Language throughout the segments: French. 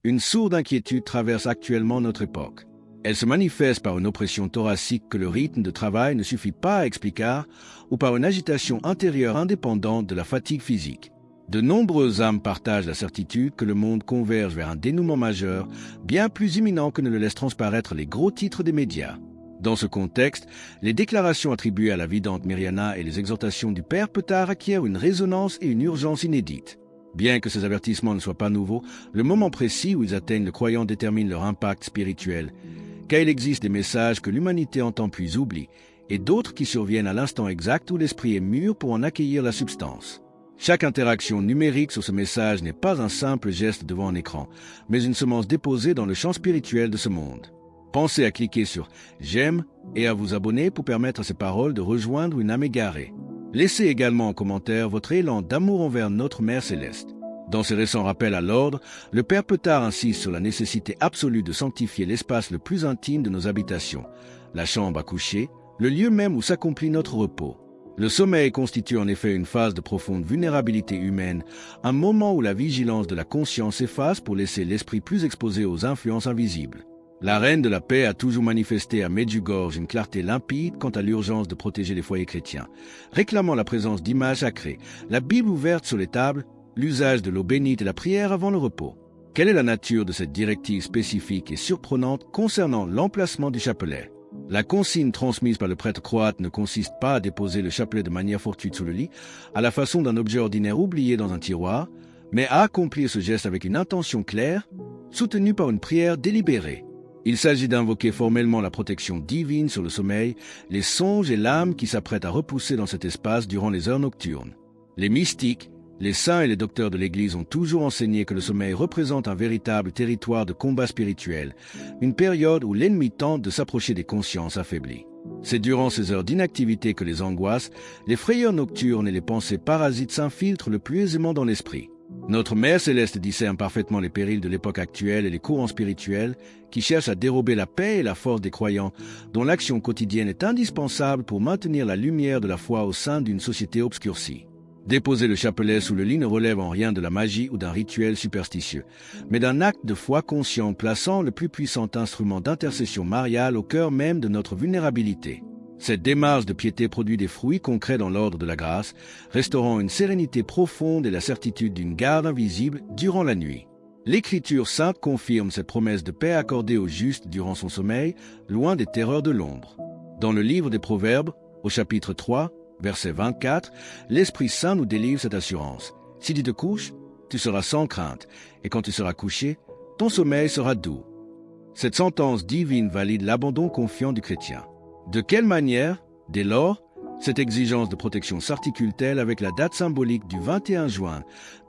Une sourde inquiétude traverse actuellement notre époque. Elle se manifeste par une oppression thoracique que le rythme de travail ne suffit pas à expliquer ou par une agitation intérieure indépendante de la fatigue physique. De nombreuses âmes partagent la certitude que le monde converge vers un dénouement majeur, bien plus imminent que ne le laissent transparaître les gros titres des médias. Dans ce contexte, les déclarations attribuées à la vidante Mirjana et les exhortations du Père Petard acquièrent une résonance et une urgence inédites. Bien que ces avertissements ne soient pas nouveaux, le moment précis où ils atteignent le croyant détermine leur impact spirituel, car il existe des messages que l'humanité entend puis oublie, et d'autres qui surviennent à l'instant exact où l'esprit est mûr pour en accueillir la substance. Chaque interaction numérique sur ce message n'est pas un simple geste devant un écran, mais une semence déposée dans le champ spirituel de ce monde. Pensez à cliquer sur « J'aime » et à vous abonner pour permettre à ces paroles de rejoindre une âme égarée. Laissez également en commentaire votre élan d'amour envers notre Mère Céleste. Dans ses récents rappels à l'ordre, le Père Petard insiste sur la nécessité absolue de sanctifier l'espace le plus intime de nos habitations, la chambre à coucher, le lieu même où s'accomplit notre repos. Le sommeil constitue en effet une phase de profonde vulnérabilité humaine, un moment où la vigilance de la conscience s'efface pour laisser l'esprit plus exposé aux influences invisibles. La reine de la paix a toujours manifesté à Medjugorje une clarté limpide quant à l'urgence de protéger les foyers chrétiens, réclamant la présence d'images sacrées, la Bible ouverte sur les tables, l'usage de l'eau bénite et la prière avant le repos. Quelle est la nature de cette directive spécifique et surprenante concernant l'emplacement du chapelet? La consigne transmise par le prêtre croate ne consiste pas à déposer le chapelet de manière fortuite sous le lit, à la façon d'un objet ordinaire oublié dans un tiroir, mais à accomplir ce geste avec une intention claire, soutenue par une prière délibérée. Il s'agit d'invoquer formellement la protection divine sur le sommeil, les songes et l'âme qui s'apprêtent à repousser dans cet espace durant les heures nocturnes. Les mystiques, les saints et les docteurs de l'Église ont toujours enseigné que le sommeil représente un véritable territoire de combat spirituel, une période où l'ennemi tente de s'approcher des consciences affaiblies. C'est durant ces heures d'inactivité que les angoisses, les frayeurs nocturnes et les pensées parasites s'infiltrent le plus aisément dans l'esprit. Notre Mère Céleste discerne parfaitement les périls de l'époque actuelle et les courants spirituels qui cherchent à dérober la paix et la force des croyants, dont l'action quotidienne est indispensable pour maintenir la lumière de la foi au sein d'une société obscurcie. Déposer le chapelet sous le lit ne relève en rien de la magie ou d'un rituel superstitieux, mais d'un acte de foi conscient plaçant le plus puissant instrument d'intercession mariale au cœur même de notre vulnérabilité. Cette démarche de piété produit des fruits concrets dans l'ordre de la grâce, restaurant une sérénité profonde et la certitude d'une garde invisible durant la nuit. L'Écriture sainte confirme cette promesse de paix accordée au juste durant son sommeil, loin des terreurs de l'ombre. Dans le livre des Proverbes, au chapitre 3, verset 24, l'Esprit Saint nous délivre cette assurance. Si tu te couches, tu seras sans crainte, et quand tu seras couché, ton sommeil sera doux. Cette sentence divine valide l'abandon confiant du chrétien. De quelle manière, dès lors, cette exigence de protection s'articule-t-elle avec la date symbolique du 21 juin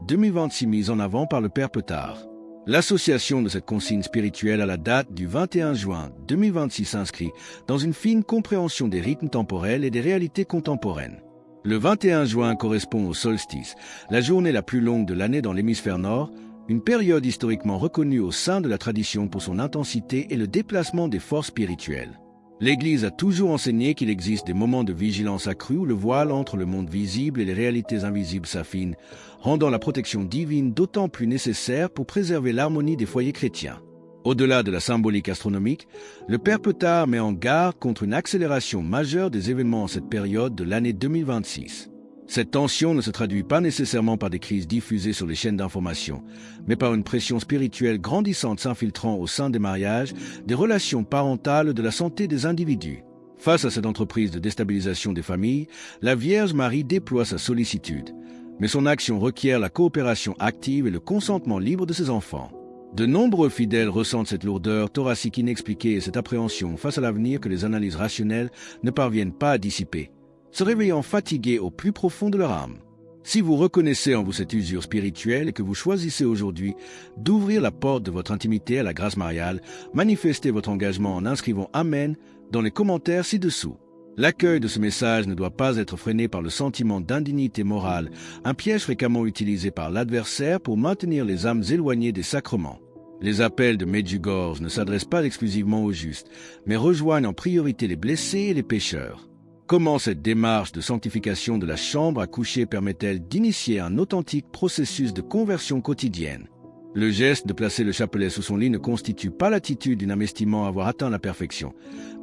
2026 mise en avant par le Père Petard? L'association de cette consigne spirituelle à la date du 21 juin 2026 s'inscrit dans une fine compréhension des rythmes temporels et des réalités contemporaines. Le 21 juin correspond au solstice, la journée la plus longue de l'année dans l'hémisphère nord, une période historiquement reconnue au sein de la tradition pour son intensité et le déplacement des forces spirituelles. L'Église a toujours enseigné qu'il existe des moments de vigilance accrue où le voile entre le monde visible et les réalités invisibles s'affine, rendant la protection divine d'autant plus nécessaire pour préserver l'harmonie des foyers chrétiens. Au-delà de la symbolique astronomique, le Père Petard met en garde contre une accélération majeure des événements en cette période de l'année 2026. Cette tension ne se traduit pas nécessairement par des crises diffusées sur les chaînes d'information, mais par une pression spirituelle grandissante s'infiltrant au sein des mariages, des relations parentales, de la santé des individus. Face à cette entreprise de déstabilisation des familles, la Vierge Marie déploie sa sollicitude, mais son action requiert la coopération active et le consentement libre de ses enfants. De nombreux fidèles ressentent cette lourdeur thoracique inexpliquée et cette appréhension face à l'avenir que les analyses rationnelles ne parviennent pas à dissiper, se réveillant fatigués au plus profond de leur âme. Si vous reconnaissez en vous cette usure spirituelle et que vous choisissez aujourd'hui d'ouvrir la porte de votre intimité à la grâce mariale, manifestez votre engagement en inscrivant « Amen » dans les commentaires ci-dessous. L'accueil de ce message ne doit pas être freiné par le sentiment d'indignité morale, un piège fréquemment utilisé par l'adversaire pour maintenir les âmes éloignées des sacrements. Les appels de Medjugorje ne s'adressent pas exclusivement aux justes, mais rejoignent en priorité les blessés et les pécheurs. Comment cette démarche de sanctification de la chambre à coucher permet-elle d'initier un authentique processus de conversion quotidienne? Le geste de placer le chapelet sous son lit ne constitue pas l'attitude d'une âme estimant avoir atteint la perfection,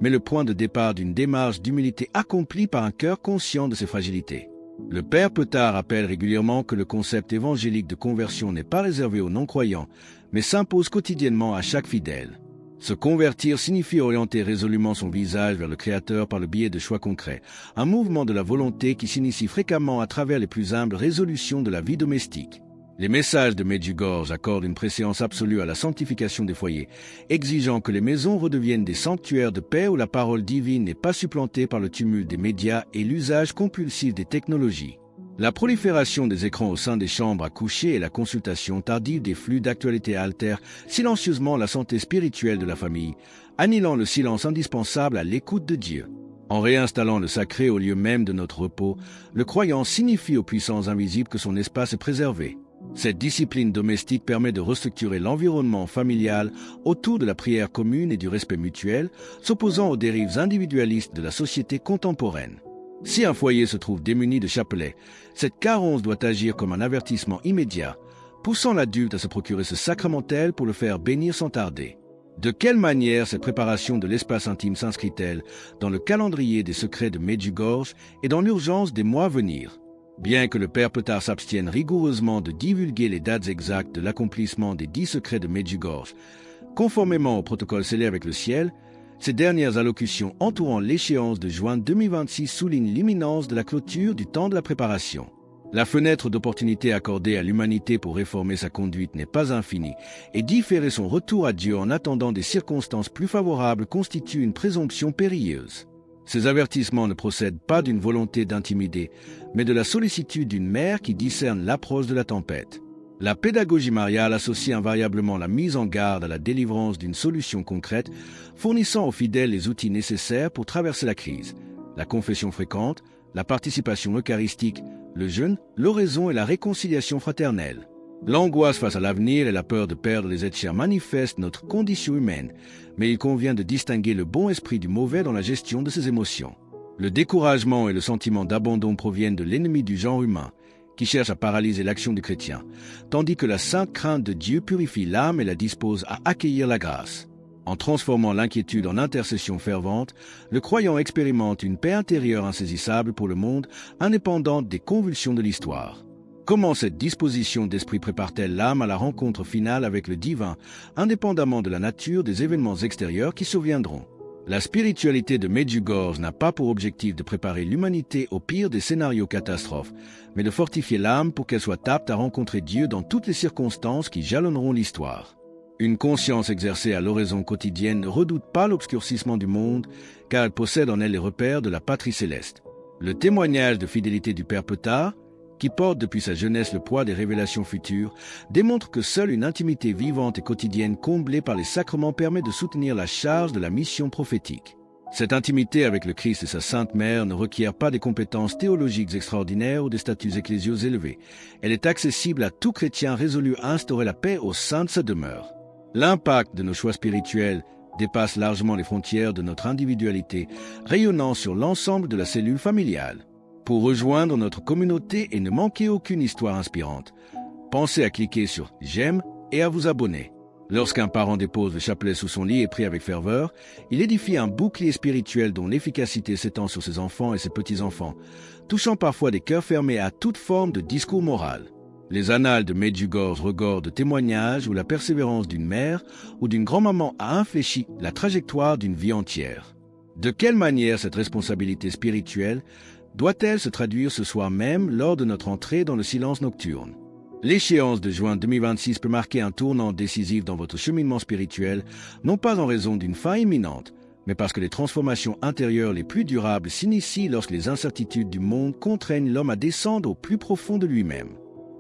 mais le point de départ d'une démarche d'humilité accomplie par un cœur conscient de ses fragilités. Le père Petard rappelle régulièrement que le concept évangélique de conversion n'est pas réservé aux non-croyants, mais s'impose quotidiennement à chaque fidèle. Se convertir signifie orienter résolument son visage vers le Créateur par le biais de choix concrets, un mouvement de la volonté qui s'initie fréquemment à travers les plus humbles résolutions de la vie domestique. Les messages de Medjugorje accordent une préséance absolue à la sanctification des foyers, exigeant que les maisons redeviennent des sanctuaires de paix où la parole divine n'est pas supplantée par le tumulte des médias et l'usage compulsif des technologies. La prolifération des écrans au sein des chambres à coucher et la consultation tardive des flux d'actualité altèrent silencieusement la santé spirituelle de la famille, annihilant le silence indispensable à l'écoute de Dieu. En réinstallant le sacré au lieu même de notre repos, le croyant signifie aux puissances invisibles que son espace est préservé. Cette discipline domestique permet de restructurer l'environnement familial autour de la prière commune et du respect mutuel, s'opposant aux dérives individualistes de la société contemporaine. Si un foyer se trouve démuni de chapelet, cette carence doit agir comme un avertissement immédiat, poussant l'adulte à se procurer ce sacramentel pour le faire bénir sans tarder. De quelle manière cette préparation de l'espace intime s'inscrit-elle dans le calendrier des secrets de Medjugorje et dans l'urgence des mois à venir? Bien que le père Petard s'abstienne rigoureusement de divulguer les dates exactes de l'accomplissement des 10 secrets de Medjugorje, conformément au protocole scellé avec le ciel, ces dernières allocutions entourant l'échéance de juin 2026 soulignent l'imminence de la clôture du temps de la préparation. La fenêtre d'opportunité accordée à l'humanité pour réformer sa conduite n'est pas infinie, et différer son retour à Dieu en attendant des circonstances plus favorables constitue une présomption périlleuse. Ces avertissements ne procèdent pas d'une volonté d'intimider, mais de la sollicitude d'une mère qui discerne l'approche de la tempête. La pédagogie mariale associe invariablement la mise en garde à la délivrance d'une solution concrète, fournissant aux fidèles les outils nécessaires pour traverser la crise. La confession fréquente, la participation eucharistique, le jeûne, l'oraison et la réconciliation fraternelle. L'angoisse face à l'avenir et la peur de perdre les êtres chers manifestent notre condition humaine, mais il convient de distinguer le bon esprit du mauvais dans la gestion de ces émotions. Le découragement et le sentiment d'abandon proviennent de l'ennemi du genre humain, qui cherche à paralyser l'action du chrétien, tandis que la sainte crainte de Dieu purifie l'âme et la dispose à accueillir la grâce. En transformant l'inquiétude en intercession fervente, le croyant expérimente une paix intérieure insaisissable pour le monde, indépendante des convulsions de l'histoire. Comment cette disposition d'esprit prépare-t-elle l'âme à la rencontre finale avec le divin, indépendamment de la nature des événements extérieurs qui surviendront? La spiritualité de Medjugorje n'a pas pour objectif de préparer l'humanité au pire des scénarios catastrophes, mais de fortifier l'âme pour qu'elle soit apte à rencontrer Dieu dans toutes les circonstances qui jalonneront l'histoire. Une conscience exercée à l'oraison quotidienne ne redoute pas l'obscurcissement du monde, car elle possède en elle les repères de la patrie céleste. Le témoignage de fidélité du père Petard, qui porte depuis sa jeunesse le poids des révélations futures, démontre que seule une intimité vivante et quotidienne comblée par les sacrements permet de soutenir la charge de la mission prophétique. Cette intimité avec le Christ et sa Sainte Mère ne requiert pas des compétences théologiques extraordinaires ou des statuts ecclésiaux élevés. Elle est accessible à tout chrétien résolu à instaurer la paix au sein de sa demeure. L'impact de nos choix spirituels dépasse largement les frontières de notre individualité, rayonnant sur l'ensemble de la cellule familiale. Pour rejoindre notre communauté et ne manquer aucune histoire inspirante, pensez à cliquer sur « J'aime » et à vous abonner. Lorsqu'un parent dépose le chapelet sous son lit et prie avec ferveur, il édifie un bouclier spirituel dont l'efficacité s'étend sur ses enfants et ses petits-enfants, touchant parfois des cœurs fermés à toute forme de discours moral. Les annales de Medjugorje regorgent de témoignages où la persévérance d'une mère ou d'une grand-maman a infléchi la trajectoire d'une vie entière. De quelle manière cette responsabilité spirituelle doit-elle se traduire ce soir même lors de notre entrée dans le silence nocturne? L'échéance de juin 2026 peut marquer un tournant décisif dans votre cheminement spirituel, non pas en raison d'une fin imminente, mais parce que les transformations intérieures les plus durables s'initient lorsque les incertitudes du monde contraignent l'homme à descendre au plus profond de lui-même.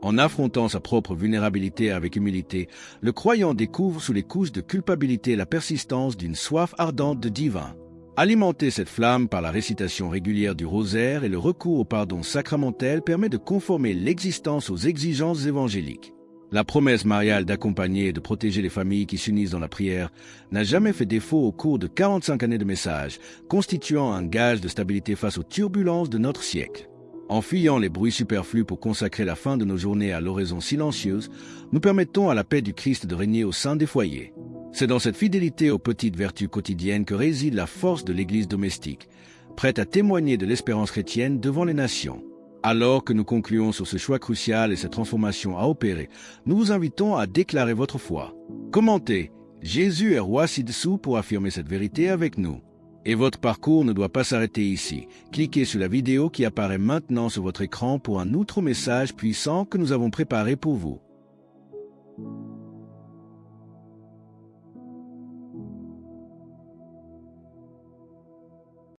En affrontant sa propre vulnérabilité avec humilité, le croyant découvre sous les couches de culpabilité la persistance d'une soif ardente de divin. Alimenter cette flamme par la récitation régulière du rosaire et le recours au pardon sacramentel permet de conformer l'existence aux exigences évangéliques. La promesse mariale d'accompagner et de protéger les familles qui s'unissent dans la prière n'a jamais fait défaut au cours de 45 années de message, constituant un gage de stabilité face aux turbulences de notre siècle. En fuyant les bruits superflus pour consacrer la fin de nos journées à l'oraison silencieuse, nous permettons à la paix du Christ de régner au sein des foyers. C'est dans cette fidélité aux petites vertus quotidiennes que réside la force de l'Église domestique, prête à témoigner de l'espérance chrétienne devant les nations. Alors que nous concluons sur ce choix crucial et cette transformation à opérer, nous vous invitons à déclarer votre foi. Commentez « Jésus est roi ci-dessous » pour affirmer cette vérité avec nous. Et votre parcours ne doit pas s'arrêter ici. Cliquez sur la vidéo qui apparaît maintenant sur votre écran pour un autre message puissant que nous avons préparé pour vous.